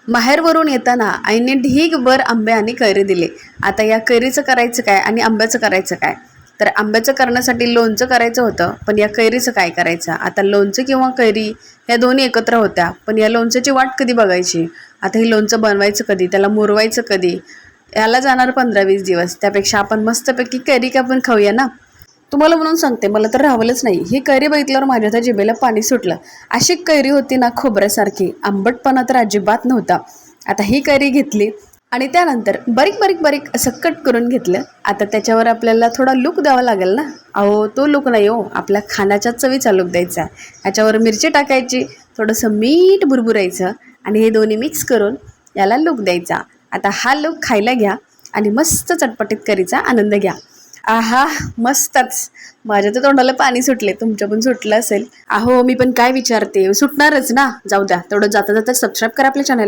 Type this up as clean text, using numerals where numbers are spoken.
माहेरवरून येताना आईने ढीगभर आंबे आणि कैरी दिले. आता या कैरीचं करायचं काय आणि आंब्याचं करायचं काय? तर आंब्याचं करण्यासाठी लोणचं करायचं होतं, पण या कैरीचं काय करायचं? आता लोणचं किंवा कैरी या दोन्ही एकत्र होत्या, पण या लोणच्याची वाट कधी बघायची? आता हे लोणचं बनवायचं कधी? त्याला मुरवायचं कधी? याला जाणार 15-20 दिवस. त्यापेक्षा आपण मस्तपैकी कैरी कापून खाऊया ना. तुम्हाला म्हणून सांगते, मला तर राहवलंच नाही. ही कैरी बघितल्यावर माझ्या त्या जिभेला पाणी सुटलं. अशी कैरी होती ना खोबऱ्यासारखी, आंबटपणा तर अजिबात नव्हता. आता ही कैरी घेतली आणि त्यानंतर बारीक बारीक बारीक असं कट करून घेतलं. आता त्याच्यावर आपल्याला थोडा लूक द्यावा लागेल ना. अहो, तो लूक नाही हो, आपल्या खाण्याच्या चवीचा लूक द्यायचा. ह्याच्यावर मिरची टाकायची, थोडंसं मीठ भुरभुरायचं आणि हे दोन्ही मिक्स करून याला लूक द्यायचा. आता हा लूक खायला घ्या आणि मस्त चटपटीत करीचा आनंद घ्या. आहा, मस्तच. माझ्या तर तोंडाला पाणी सुटले, तुमच्या पण सुटलं असेल. अहो, मी पण काय विचारते, सुटणारच ना. जाऊ द्या, तेवढं जाता जाता सबस्क्राईब करा आपल्या चॅनलला.